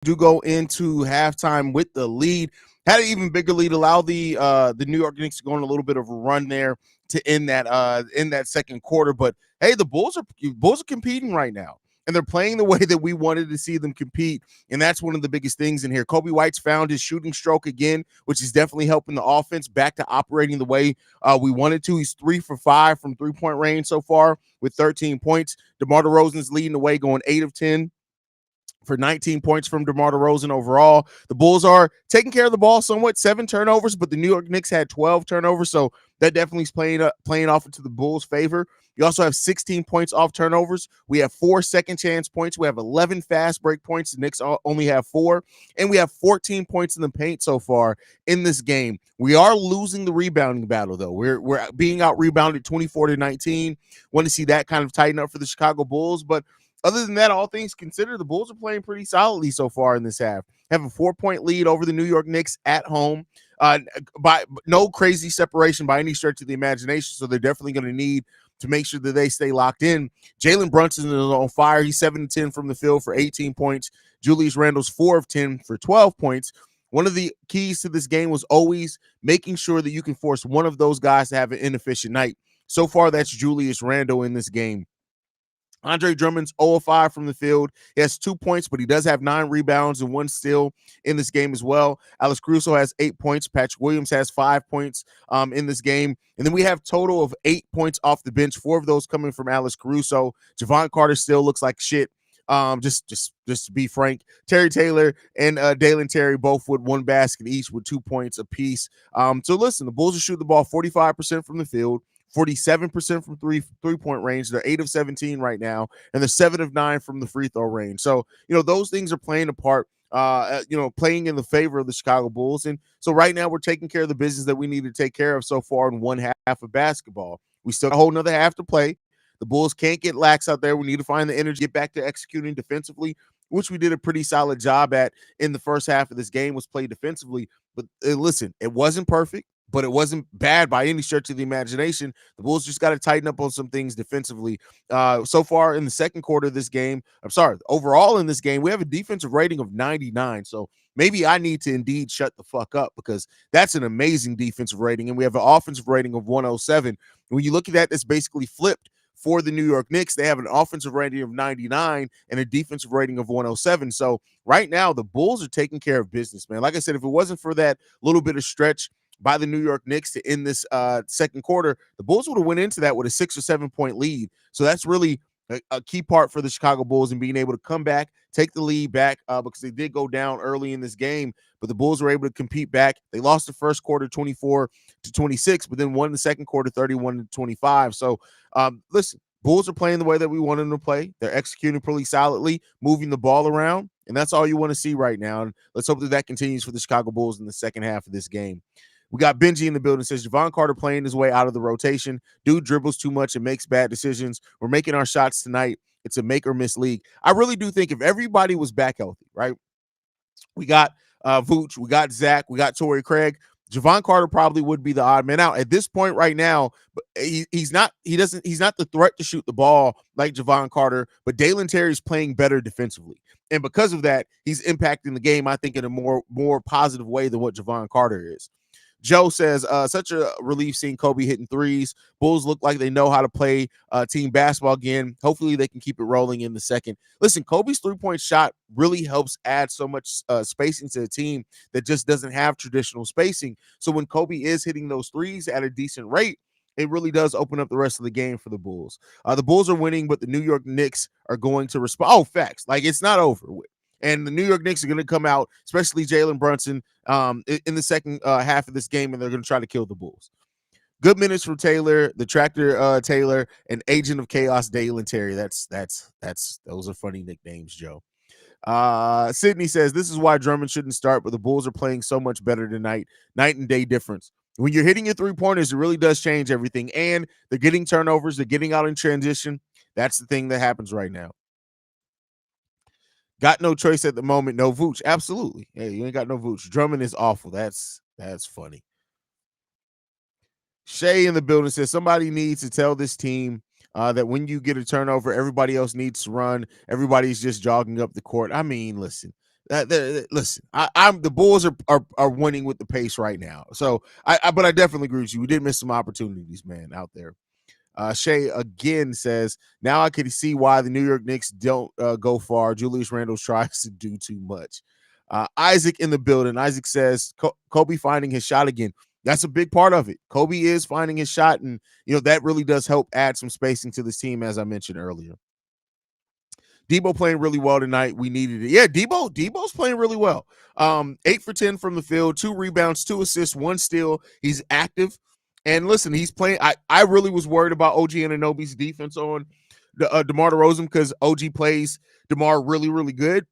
do go into halftime with the lead. Had an even bigger lead, allow the New York Knicks to go on a little bit of a run there to end that second quarter. But hey, the Bulls are competing right now. And they're playing the way that we wanted to see them compete. And that's one of the biggest things in here. Kobe White's found his shooting stroke again, which is definitely helping the offense back to operating the way we wanted to. He's 3 for 5 from 3-point range so far with 13 points. DeMar DeRozan's leading the way, going 8 of 10 for 19 points from DeMar DeRozan overall. The Bulls are taking care of the ball somewhat, 7 turnovers, but the New York Knicks had 12 turnovers, so that definitely is playing off into the Bulls' favor. You also have 16 points off turnovers. We have 4 second chance points. We have 11 fast break points. The Knicks only have 4, and we have 14 points in the paint so far in this game. We are losing the rebounding battle, though. We're being out rebounded 24-19. Want to see that kind of tighten up for the Chicago Bulls, but other than that, all things considered, the Bulls are playing pretty solidly so far in this half. Have a 4-point lead over the New York Knicks at home. By no crazy separation by any stretch of the imagination, so they're definitely going to need to make sure that they stay locked in. Jalen Brunson is on fire. He's 7-10 from the field for 18 points. Julius Randle's 4 of 10 for 12 points. One of the keys to this game was always making sure that you can force one of those guys to have an inefficient night. So far, that's Julius Randle in this game. Andre Drummond's 0 of 5 from the field. He has 2 points, but he does have 9 rebounds and 1 steal in this game as well. Alex Caruso has 8 points. Patrick Williams has 5 points in this game. And then we have total of 8 points off the bench, 4 of those coming from Alex Caruso. Javon Carter still looks like shit. Just to be frank, Terry Taylor and Dalen Terry both with 1 basket each with 2 points apiece. So listen, the Bulls are shooting the ball 45% from the field, 47% from three-point range. They're 8 of 17 right now, and they're 7 of 9 from the free throw range. So, those things are playing a part, playing in the favor of the Chicago Bulls. And so right now we're taking care of the business that we need to take care of so far in one half of basketball. We still got a whole nother half to play. The Bulls can't get lax out there. We need to find the energy, get back to executing defensively, which we did a pretty solid job at in the first half of this game, was play defensively. But listen, it wasn't perfect, but it wasn't bad by any stretch of the imagination. The Bulls just got to tighten up on some things defensively. So far in the second quarter of this game, overall in this game, we have a defensive rating of 99. So maybe I need to indeed shut the fuck up, because that's an amazing defensive rating. And we have an offensive rating of 107. When you look at that, that's basically flipped. For the New York Knicks, they have an offensive rating of 99 and a defensive rating of 107. So right now, the Bulls are taking care of business, man. Like I said, if it wasn't for that little bit of stretch by the New York Knicks to end this second quarter, the Bulls would have went into that with a 6 or 7 point lead. So that's really a key part for the Chicago Bulls, and being able to come back, take the lead back, because they did go down early in this game, but the Bulls were able to compete back. They lost the first quarter 24-26, but then won the second quarter 31-25. So listen, Bulls are playing the way that we want them to play. They're executing pretty solidly, moving the ball around, and that's all you want to see right now. And let's hope that continues for the Chicago Bulls in the second half of this game. We got Benji in the building, says Javon Carter playing his way out of the rotation. Dude dribbles too much and makes bad decisions. We're making our shots tonight. It's a make or miss league. I really do think if everybody was back healthy, right? We got Vooch, we got Zach, we got Torrey Craig. Javon Carter probably would be the odd man out at this point right now. But he's not the threat to shoot the ball like Javon Carter, but Dalen Terry's playing better defensively. And because of that, he's impacting the game, I think, in a more positive way than what Javon Carter is. Joe says, such a relief seeing Kobe hitting threes. Bulls look like they know how to play team basketball again. Hopefully they can keep it rolling in the second. Listen, Kobe's three-point shot really helps add so much spacing to a team that just doesn't have traditional spacing. So when Kobe is hitting those threes at a decent rate, it really does open up the rest of the game for the Bulls. The Bulls are winning, but the New York Knicks are going to respond. Oh, facts. Like, it's not over with. And the New York Knicks are going to come out, especially Jalen Brunson, in the second half of this game, and they're going to try to kill the Bulls. Good minutes from Taylor, the Tractor Taylor, and Agent of Chaos Dalen Terry. Those are funny nicknames, Joe. Sydney says, this is why Drummond shouldn't start, but the Bulls are playing so much better tonight. Night and day difference. When you're hitting your three-pointers, it really does change everything. And they're getting turnovers. They're getting out in transition. That's the thing that happens right now. Got no choice at the moment. No Vooch. Absolutely. Hey, you ain't got no Vooch. Drummond is awful. That's funny. Shay in the building says somebody needs to tell this team that when you get a turnover, everybody else needs to run. Everybody's just jogging up the court. I mean, listen, Listen, I'm the Bulls are winning with the pace right now. So but I definitely agree with you. We did miss some opportunities, man, out there. Shay again says, now I can see why the New York Knicks don't go far. Julius Randle tries to do too much. Isaac in the building. Isaac says, Kobe finding his shot again. That's a big part of it. Kobe is finding his shot, and that really does help add some spacing to this team, as I mentioned earlier. Debo playing really well tonight. We needed it. Yeah, Debo's playing really well. 8 for 10 from the field, 2 rebounds, 2 assists, 1 steal. He's active. And listen, he's playing. I really was worried about OG Anunoby's defense on DeMar DeRozan because OG plays DeMar really, really good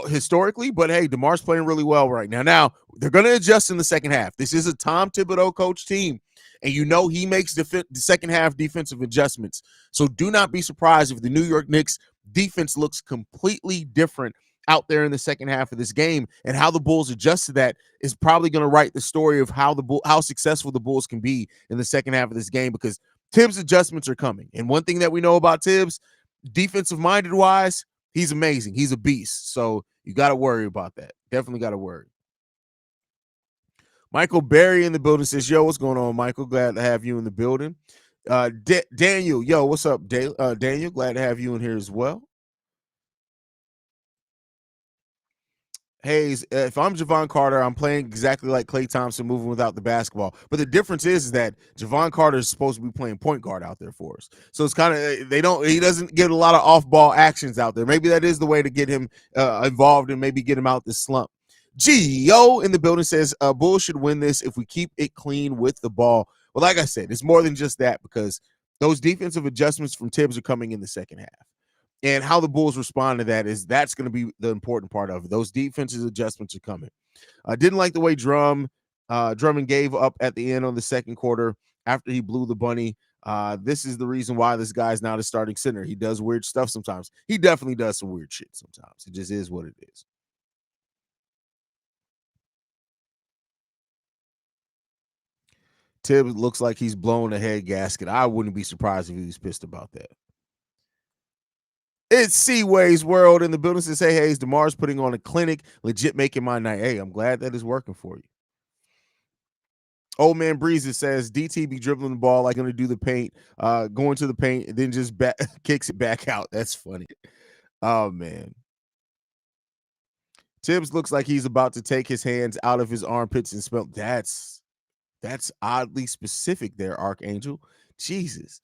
historically. But hey, DeMar's playing really well right now. Now, they're going to adjust in the second half. This is a Tom Thibodeau coach team. And he makes the second half defensive adjustments. So do not be surprised if the New York Knicks defense looks completely different out there in the second half of this game, and how the Bulls adjust to that is probably going to write the story of how successful the Bulls can be in the second half of this game, because Tibs adjustments are coming. And one thing that we know about Tibs, defensive minded wise, he's amazing. He's a beast. So you got to worry about that. Definitely got to worry. Michael Berry in the building says, yo, what's going on, Michael? Glad to have you in the building. Daniel, yo, what's up, Daniel? Glad to have you in here as well. Haize, if I'm Javon Carter, I'm playing exactly like Klay Thompson, moving without the basketball. But the difference is that Javon Carter is supposed to be playing point guard out there for us. So it's kind of he doesn't get a lot of off-ball actions out there. Maybe that is the way to get him involved and maybe get him out this slump. Gio in the building says, Bulls should win this if we keep it clean with the ball. Well, like I said, it's more than just that, because those defensive adjustments from Tibs are coming in the second half. And how the Bulls respond to that's going to be the important part of it. Those defensive adjustments are coming. I didn't like the way Drummond gave up at the end on the second quarter after he blew the bunny. This is the reason why this guy's now the starting center. He does weird stuff sometimes. He definitely does some weird shit sometimes. It just is what it is. Tibbs looks like he's blown a head gasket. I wouldn't be surprised if he was pissed about that. It's Seaway's World in the building. Says, hey, Haize, DeMar's putting on a clinic, legit making my night. Hey, I'm glad that is working for you. Old Man Breezy says, DT be dribbling the ball like going to do the paint, going to the paint, and then just kicks it back out. That's funny. Oh, man. Tibbs looks like he's about to take his hands out of his armpits and smell. That's oddly specific there, Archangel. Jesus.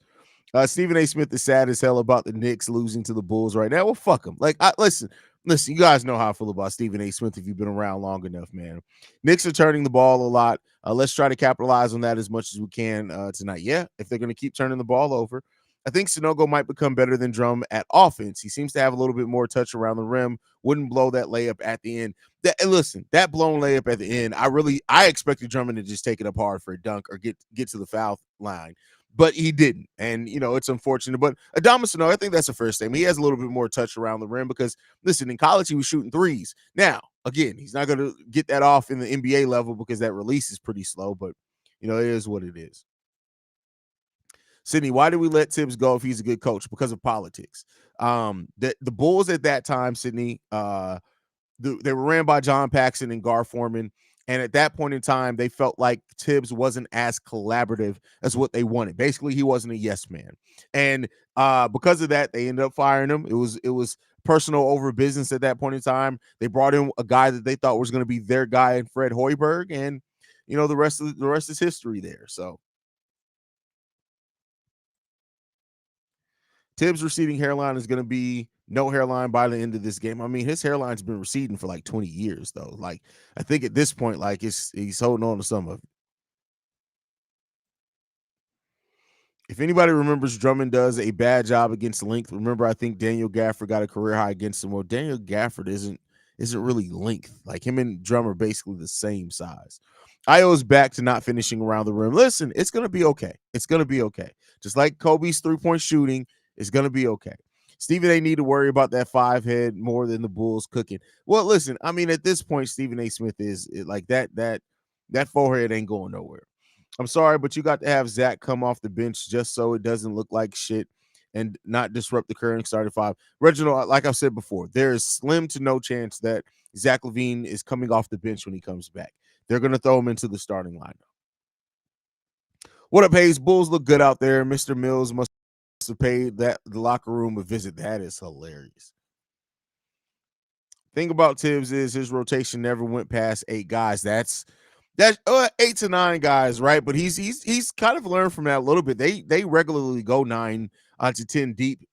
Stephen A. Smith is sad as hell about the Knicks losing to the Bulls right now. Well, fuck them. Like, listen, you guys know how I feel about Stephen A. Smith if you've been around long enough, man. Knicks are turning the ball a lot. Let's try to capitalize on that as much as we can tonight. Yeah, if they're going to keep turning the ball over. I think Sanogo might become better than Drum at offense. He seems to have a little bit more touch around the rim. Wouldn't blow that layup at the end. That blown layup at the end, I expected Drummond to just take it up hard for a dunk or get to the foul line. But he didn't. And, it's unfortunate. But Adama Sanogo, I think that's the first thing. He has a little bit more touch around the rim because, listen, in college, he was shooting threes. Now, again, he's not going to get that off in the NBA level because that release is pretty slow. But, it is what it is. Sydney, why did we let Tibs go if he's a good coach? Because of politics. The Bulls at that time, Sydney, they were ran by John Paxson and Gar Forman. And at that point in time, they felt like Tibs wasn't as collaborative as what they wanted. Basically, he wasn't a yes man. And because of that, they ended up firing him. It was personal over business at that point in time. They brought in a guy that they thought was going to be their guy in Fred Hoiberg. And, the rest is history there. So Tibbs' receding hairline is going to be no hairline by the end of this game. I mean, his hairline's been receding for like 20 years, though. Like, I think at this point, like, he's holding on to some of it. If anybody remembers, Drummond does a bad job against length. Remember, I think Daniel Gafford got a career high against him. Well, Daniel Gafford isn't really length. Like, him and Drummond are basically the same size. Io's back to not finishing around the rim. Listen, it's going to be okay. It's going to be okay. Just like Kobe's three-point shooting, it's going to be okay. Stephen A. need to worry about that 5 head more than the Bulls cooking. Well, listen, I mean, at this point, Stephen A. Smith is like that forehead ain't going nowhere. I'm sorry, but you got to have Zach come off the bench just so it doesn't look like shit. and not disrupt the current starting five. Reginald, like I've said before, there is slim to no chance that Zach LaVine is coming off the bench when he comes back. They're going to throw him into the starting lineup. What up, Haize? Bulls look good out there. Mr. Mills must have paid the locker room a visit. That is hilarious. Thing about Tibs is his rotation never went past 8 guys. That's 8 to 9 guys, right? But he's kind of learned from that a little bit. They regularly go 9 to 10 deep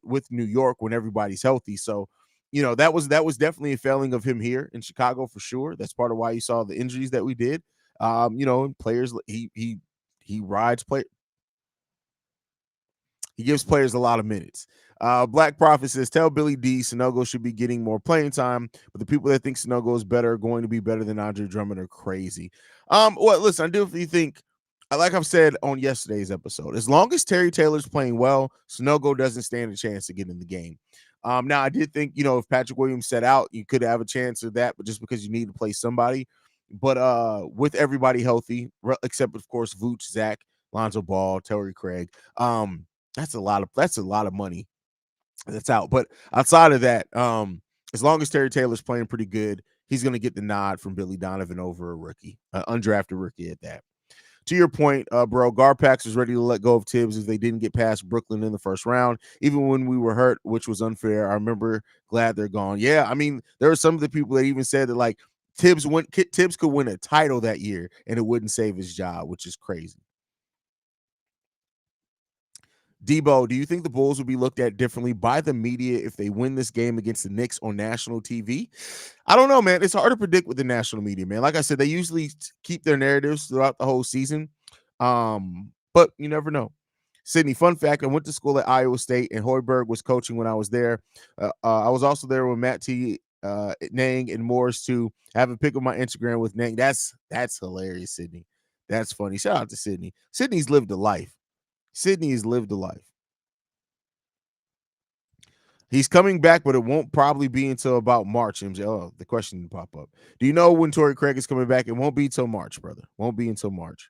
with New York when everybody's healthy. So, that was definitely a failing of him here in Chicago for sure. That's part of why you saw the injuries that we did. Players he rides play. He gives players a lot of minutes. Black Prophet says, tell Billy D Sanogo should be getting more playing time, but the people that think Sanogo is better are going to be better than Andre Drummond are crazy. Well, listen, I do think, like I've said on yesterday's episode, as long as Terry Taylor's playing well, Sanogo doesn't stand a chance to get in the game. Now, I did think, if Patrick Williams set out, you could have a chance of that, but just because you need to play somebody. But with everybody healthy, except, of course, Vooch, Zach, Lonzo Ball, Torrey Craig, that's a lot of money that's out. But outside of that, as long as Terry Taylor's playing pretty good, he's going to get the nod from Billy Donovan over a rookie, undrafted rookie at that. To your point, bro, Garpax was ready to let go of Tibs if they didn't get past Brooklyn in the first round, even when we were hurt, which was unfair. I remember glad they're gone. Yeah, I mean, there are some of the people that even said that, like, Tibs could win a title that year and it wouldn't save his job, which is crazy. Debo, do you think the Bulls will be looked at differently by the media if they win this game against the Knicks on national TV? I don't know, man. It's hard to predict with the national media, man. Like I said, they usually keep their narratives throughout the whole season, but you never know. Sydney, fun fact, I went to school at Iowa State, and Hoiberg was coaching when I was there. I was also there with Matt T, Nang, and Morris, too. I have a pic of my Instagram with Nang. That's hilarious, Sydney. That's funny. Shout out to Sydney. Sydney's lived a life. Sydney has lived a life. He's coming back, but it won't probably be until about March. MJ, the question didn't pop up. Do you know when Torrey Craig is coming back? It won't be till March, brother. Won't be until March.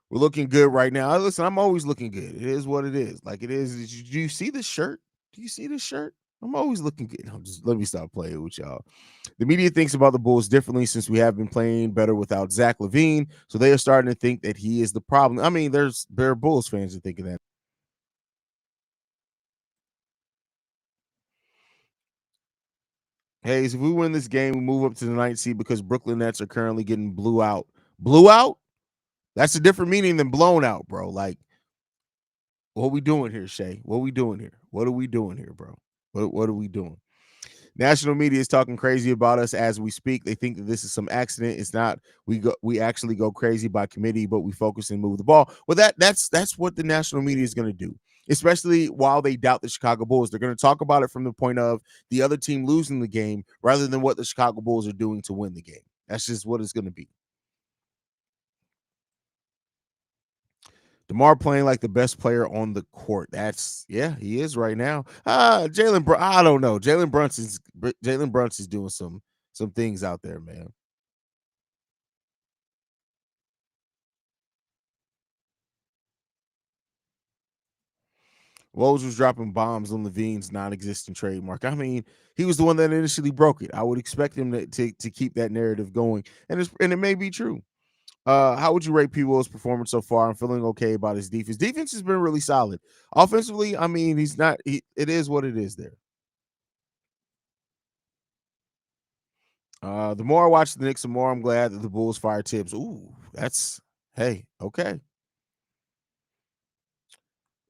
We're looking good right now. Listen, I'm always looking good. It is what it is. Like it is. Do you see this shirt? Do you see this shirt? I'm always looking good. Let me stop playing with y'all. The media thinks about the Bulls differently since we have been playing better without Zach LaVine. So they are starting to think that he is the problem. I mean, there are Bulls fans that are thinking that. Haize, if we win this game, we move up to the 9th seed because Brooklyn Nets are currently getting blew out. Blew out? That's a different meaning than blown out, bro. Like, what are we doing here, Shay? What are we doing here? What are we doing here, bro? What are we doing? National media is talking crazy about us as we speak. They think that this is some accident. It's not. We actually go crazy by committee, but we focus and move the ball. Well, that's what the national media is going to do, especially while they doubt the Chicago Bulls. They're going to talk about it from the point of the other team losing the game rather than what the Chicago Bulls are doing to win the game. That's just what it's going to be. DeMar playing like the best player on the court. He is right now. Jalen, I don't know. Jalen Brunson's doing some things out there, man. Woj was dropping bombs on Levine's non-existent trademark. I mean, he was the one that initially broke it. I would expect him to keep that narrative going, and it may be true. How would you rate P. Will's performance so far? I'm feeling okay about his defense. Defense has been really solid. Offensively, I mean, he's not. It is what it is there. The more I watch the Knicks, the more I'm glad that the Bulls fired Tibs. Ooh, hey, okay.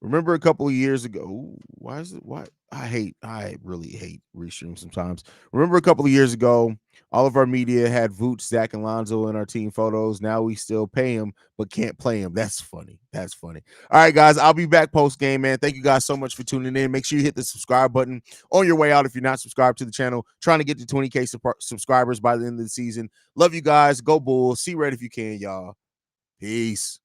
Remember a couple of years ago, why is it? Why I really hate restream sometimes. Remember a couple of years ago, all of our media had Vooch, Zach, and Lonzo in our team photos. Now we still pay him, but can't play him. That's funny. That's funny. All right, guys, I'll be back post game, man. Thank you guys so much for tuning in. Make sure you hit the subscribe button on your way out if you're not subscribed to the channel. Trying to get to 20K subscribers by the end of the season. Love you guys. Go Bulls. See red if you can, y'all. Peace.